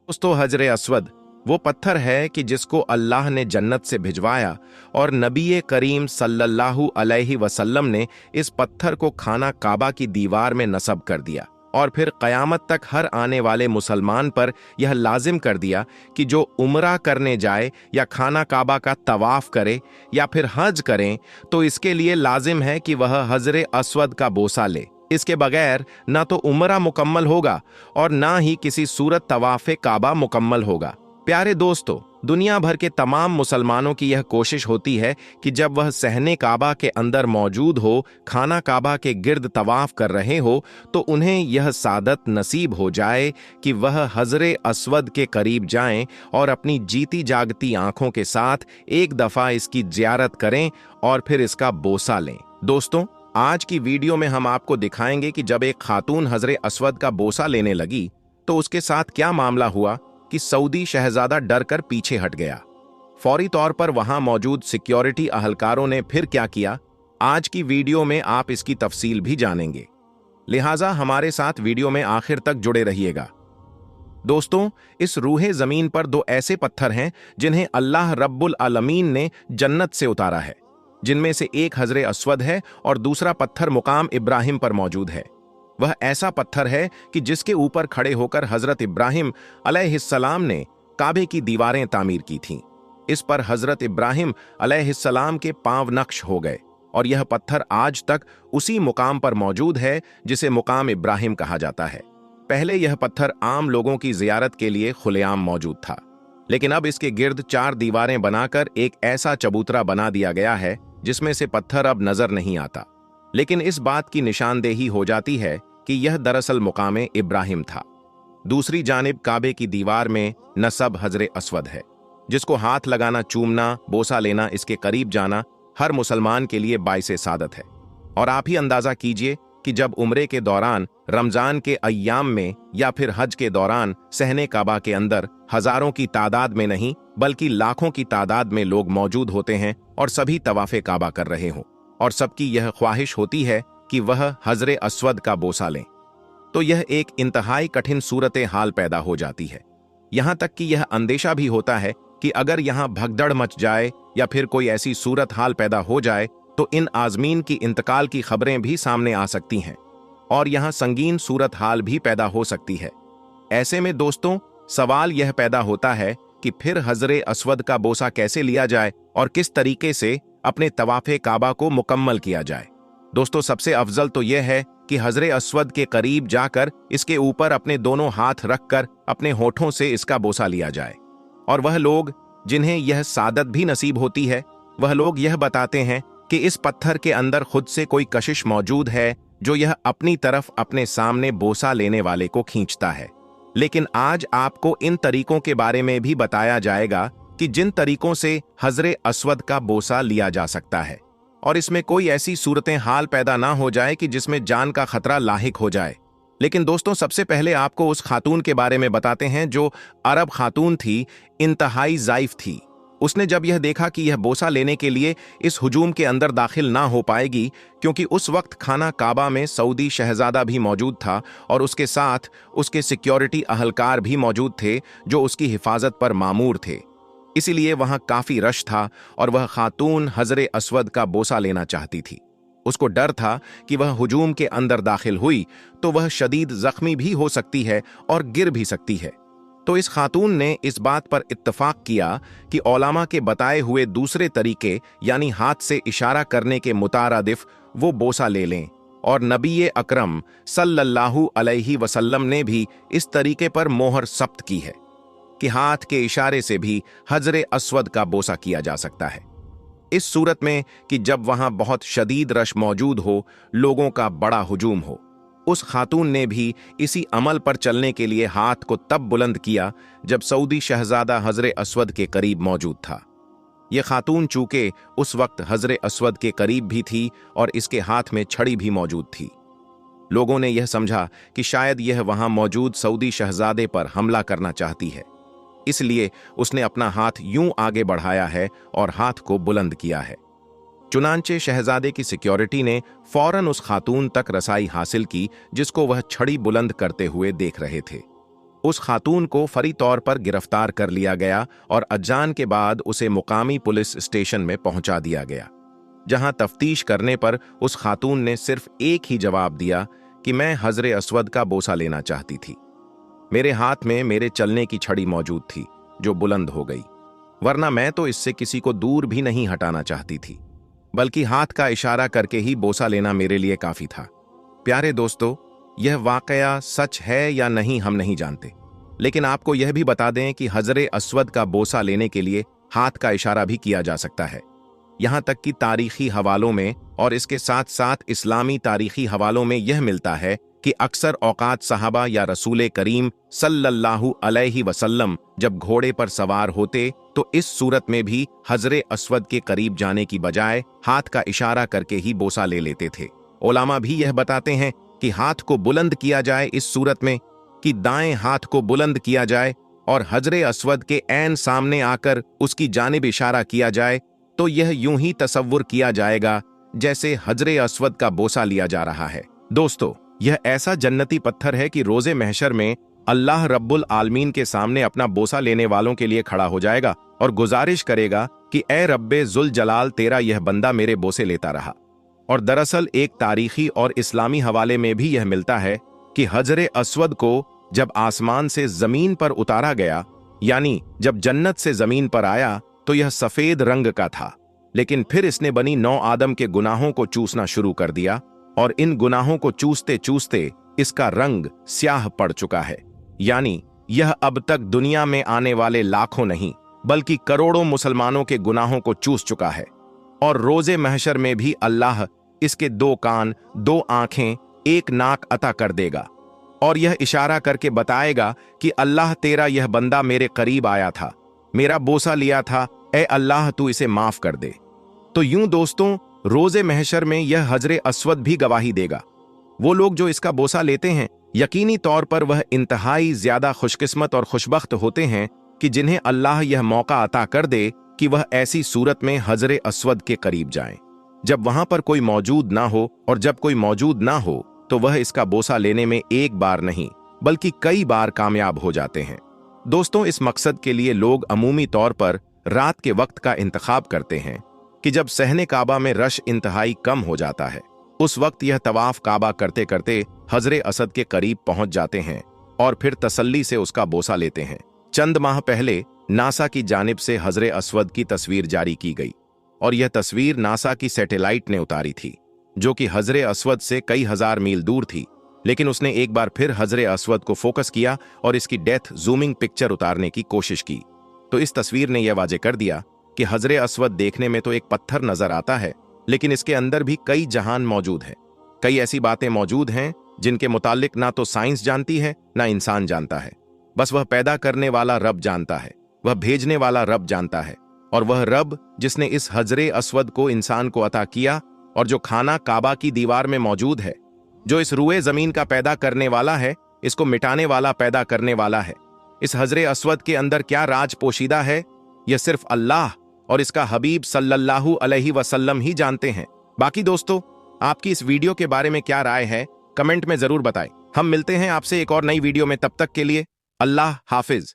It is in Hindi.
दोस्तों, हजरे अस्वद वो पत्थर है कि जिसको अल्लाह ने जन्नत से भिजवाया और नबी करीम सल्लल्लाहु अलैहि वसल्लम ने इस पत्थर को खाना काबा की दीवार में नस्ब कर दिया और फिर क़यामत तक हर आने वाले मुसलमान पर यह लाजिम कर दिया कि जो उम्रा करने जाए या खाना काबा का तवाफ करे या फिर हज करें तो इसके लिए लाजिम है कि वह हजरे अस्वद का बोसा ले। इसके बगैर ना तो उम्रा मुकम्मल होगा और ना ही किसी सूरत तवाफ़े काबा मुकम्मल होगा। प्यारे दोस्तों, दुनिया भर के तमाम मुसलमानों की यह कोशिश होती है कि जब वह सहने काबा के अंदर मौजूद हो, खाना काबा के गिर्द तवाफ कर रहे हो, तो उन्हें यह सादत नसीब हो जाए कि वह हजरे अस्वद के करीब जाएं और अपनी जीती जागती आंखों के साथ एक दफ़ा इसकी ज़ियारत करें और फिर इसका बोसा लें। दोस्तों, आज की वीडियो में हम आपको दिखाएंगे कि जब एक खातून हजरे अस्वद का बोसा लेने लगी तो उसके साथ क्या मामला हुआ कि सऊदी शहजादा डर कर पीछे हट गया। फौरी तौर पर वहां मौजूद सिक्योरिटी अहलकारों ने फिर क्या किया, आज की वीडियो में आप इसकी तफसील भी जानेंगे। लिहाजा हमारे साथ वीडियो में आखिर तक जुड़े रहिएगा। दोस्तों, इस रूहे जमीन पर दो ऐसे पत्थर हैं जिन्हें अल्लाह रब्बुल आलमीन ने जन्नत से उतारा है, जिनमें से एक हजरे अस्वद है और दूसरा पत्थर मुकाम इब्राहिम पर मौजूद है। वह ऐसा पत्थर है कि जिसके ऊपर खड़े होकर हजरत इब्राहिम अलैहिस्सलाम ने काबे की दीवारें तामीर की थीं। इस पर हजरत इब्राहिम अलैहिस्सलाम के पांव नक्श हो गए और यह पत्थर आज तक उसी मुकाम पर मौजूद है जिसे मुकाम इब्राहिम कहा जाता है। पहले यह पत्थर आम लोगों की जियारत के लिए खुलेआम मौजूद था, लेकिन अब इसके गिर्द 4 दीवारें बनाकर एक ऐसा चबूतरा बना दिया गया है जिसमें से पत्थर अब नजर नहीं आता। लेकिन इस बात की निशानदेही हो जाती है कि यह दरअसल मुकामे इब्राहिम था। दूसरी जानिब काबे की दीवार में नस्ब हजरे अस्वद है, जिसको हाथ लगाना, चूमना, बोसा लेना, इसके करीब जाना हर मुसलमान के लिए बाइसे सादत है। और आप ही अंदाजा कीजिए कि जब उम्रे के दौरान, रमजान के अय्याम में या फिर हज के दौरान सहने काबा के अंदर हजारों की तादाद में नहीं बल्कि लाखों की तादाद में लोग मौजूद होते हैं और सभी तवाफे काबा कर रहे हों और सबकी यह ख्वाहिश होती है कि वह हजरे अस्वद का बोसा लें, तो यह एक इंतहाई कठिन सूरत हाल पैदा हो जाती है। यहां तक कि यह अंदेशा भी होता है कि अगर यहां भगदड़ मच जाए या फिर कोई ऐसी सूरत हाल पैदा हो जाए तो इन आजमीन की इंतकाल की खबरें भी सामने आ सकती हैं और यहां संगीन सूरत हाल भी पैदा हो सकती है। ऐसे में दोस्तों, सवाल यह पैदा होता है कि फिर हजरे अस्वद का बोसा कैसे लिया जाए और किस तरीके से अपने तवाफे काबा को मुकम्मल किया जाए। दोस्तों, सबसे अफजल तो यह है कि हजरे अस्वद के करीब जाकर इसके ऊपर अपने दोनों हाथ रखकर अपने होठों से इसका बोसा लिया जाए। और वह लोग जिन्हें यह सादत भी नसीब होती है, वह लोग यह बताते हैं कि इस पत्थर के अंदर खुद से कोई कशिश मौजूद है जो यह अपनी तरफ अपने सामने बोसा लेने वाले को खींचता है। लेकिन आज आपको इन तरीकों के बारे में भी बताया जाएगा कि जिन तरीकों से हजरे अस्वद का बोसा लिया जा सकता है और इसमें कोई ऐसी सूरतें हाल पैदा ना हो जाए कि जिसमें जान का खतरा लाहिक हो जाए। लेकिन दोस्तों, सबसे पहले आपको उस खातून के बारे में बताते हैं जो अरब खातून थी, इंतहाई ज़ाइफ थी। उसने जब यह देखा कि यह बोसा लेने के लिए इस हुजूम के अंदर दाखिल ना हो पाएगी, क्योंकि उस वक्त खाना काबा में सऊदी शहजादा भी मौजूद था और उसके साथ उसके सिक्योरिटी अहलकार भी मौजूद थे जो उसकी हिफाजत पर मामूर थे, इसीलिए वहां काफी रश था और वह खातून हजरे अस्वद का बोसा लेना चाहती थी। उसको डर था कि वह हुजूम के अंदर दाखिल हुई तो वह शदीद जख्मी भी हो सकती है और गिर भी सकती है। तो इस खातून ने इस बात पर इत्तफाक किया कि औलामा के बताए हुए दूसरे तरीके यानी हाथ से इशारा करने के मुतारादिफ वो बोसा ले लें, और नबी अकरम सल्लल्लाहु अलैहि वसल्लम ने भी इस तरीके पर मोहर सब्त की है कि हाथ के इशारे से भी हजरे अस्वद का बोसा किया जा सकता है। इस सूरत में कि जब वहां बहुत शदीद रश मौजूद हो, लोगों का बड़ा हुजूम हो। उस खातून ने भी इसी अमल पर चलने के लिए हाथ को तब बुलंद किया जब सऊदी शहजादा हजरे अस्वद के करीब मौजूद था। यह खातून चूंकि उस वक्त हजरे अस्वद के करीब भी थी और इसके हाथ में छड़ी भी मौजूद थी, लोगों ने यह समझा कि शायद यह वहां मौजूद सऊदी शहजादे पर हमला करना चाहती है, इसलिए उसने अपना हाथ यूं आगे बढ़ाया है और हाथ को बुलंद किया है। चुनांचे शहजादे की सिक्योरिटी ने फौरन उस खातून तक रसाई हासिल की जिसको वह छड़ी बुलंद करते हुए देख रहे थे। उस खातून को फौरी तौर पर गिरफ्तार कर लिया गया और अजान के बाद उसे मुकामी पुलिस स्टेशन में पहुंचा दिया गया, जहां तफ्तीश करने पर उस खातून ने सिर्फ एक ही जवाब दिया कि मैं हजरे अस्वद का बोसा लेना चाहती थी। मेरे हाथ में मेरे चलने की छड़ी मौजूद थी जो बुलंद हो गई, वरना मैं तो इससे किसी को दूर भी नहीं हटाना चाहती थी, बल्कि हाथ का इशारा करके ही बोसा लेना मेरे लिए काफी था। प्यारे दोस्तों, यह वाकया सच है या नहीं हम नहीं जानते, लेकिन आपको यह भी बता दें कि हजरे अस्वद का बोसा लेने के लिए हाथ का इशारा भी किया जा सकता है। यहां तक कि तारीखी हवालों में और इसके साथ साथ इस्लामी तारीखी हवालों में यह मिलता है कि अक्सर औकात सहाबा या रसूले करीम सल्लल्लाहु अलैहि वसल्लम जब घोड़े पर सवार होते तो इस सूरत में भी हजरे अस्वद के करीब जाने की बजाय हाथ का इशारा करके ही बोसा ले लेते थे। उलामा भी यह बताते हैं कि हाथ को बुलंद किया जाए इस सूरत में कि दाएं हाथ को बुलंद किया जाए और हजरे अस्वद के ऐन सामने आकर उसकी जानिब इशारा किया जाए, तो यह यूं ही तसव्वुर किया जाएगा जैसे हजरे अस्वद का बोसा लिया जा रहा है। दोस्तों, यह ऐसा जन्नती पत्थर है कि रोजे महशर में अल्लाह रब्बुल आलमीन के सामने अपना बोसा लेने वालों के लिए खड़ा हो जाएगा और गुजारिश करेगा कि ए रब्बे जुल जलाल, तेरा यह बंदा मेरे बोसे लेता रहा। और दरअसल एक तारीखी और इस्लामी हवाले में भी यह मिलता है कि हजरे अस्वद को जब आसमान से जमीन पर उतारा गया, यानी जब जन्नत से जमीन पर आया, तो यह सफेद रंग का था, लेकिन फिर इसने बनी नौ आदम के गुनाहों को चूसना शुरू कर दिया और इन गुनाहों को चूसते चूसते इसका रंग स्याह पड़ चुका है। यानी यह अब तक दुनिया में आने वाले लाखों नहीं बल्कि करोड़ों मुसलमानों के गुनाहों को चूस चुका है। और रोजे महशर में भी अल्लाह इसके 2 कान, 2 आंखें, 1 नाक अता कर देगा और यह इशारा करके बताएगा कि अल्लाह, तेरा यह बंदा मेरे करीब आया था, मेरा बोसा लिया था, ए अल्लाह तू इसे माफ कर दे। तो यूं दोस्तों, रोजे महशर में यह हजरे अस्वद भी गवाही देगा। वो लोग जो इसका बोसा लेते हैं, यकीनी तौर पर वह इंतहाई ज्यादा खुशकिस्मत और खुशबख्त होते हैं कि जिन्हें अल्लाह यह मौका अता कर दे कि वह ऐसी सूरत में हजरे अस्वद के करीब जाएं, जब वहां पर कोई मौजूद ना हो, और जब कोई मौजूद ना हो तो वह इसका बोसा लेने में एक बार नहीं बल्कि कई बार कामयाब हो जाते हैं। दोस्तों, इस मकसद के लिए लोग अमूमी तौर पर रात के वक्त का इंतखाब करते हैं कि जब सहने काबा में रश इंतहाई कम हो जाता है, उस वक्त यह तवाफ काबा करते करते हजरे असद के करीब पहुंच जाते हैं और फिर तसल्ली से उसका बोसा लेते हैं। चंद माह पहले नासा की जानिब से हजरे अस्वद की तस्वीर जारी की गई और यह तस्वीर नासा की सैटेलाइट ने उतारी थी, जो कि हजरे अस्वद से कई हजार मील दूर थी, लेकिन उसने एक बार फिर हजरे अस्वद को फोकस किया और इसकी डेथ जूमिंग पिक्चर उतारने की कोशिश की। तो इस तस्वीर ने यह वाजे कर दिया कि हजरे अस्वद देखने में तो एक पत्थर नजर आता है, लेकिन इसके अंदर भी कई जहान मौजूद है। कई ऐसी बातें मौजूद हैं जिनके मुतालिक ना तो साइंस जानती है ना इंसान जानता है, बस वह पैदा करने वाला रब जानता है, वह भेजने वाला रब जानता है, और वह रब जिसने इस हजरे अस्वद को इंसान को अता किया और जो खाना काबा की दीवार में मौजूद है, जो इस रुए जमीन का पैदा करने वाला है, इसको मिटाने वाला पैदा करने वाला है। इस हजरे अस्वद के अंदर क्या राज पोशीदा है, यह सिर्फ अल्लाह और इसका हबीब सल्लल्लाहु अलैहि वसल्लम ही जानते हैं। बाकी दोस्तों, आपकी इस वीडियो के बारे में क्या राय है, कमेंट में जरूर बताएं। हम मिलते हैं आपसे एक और नई वीडियो में, तब तक के लिए अल्लाह हाफिज।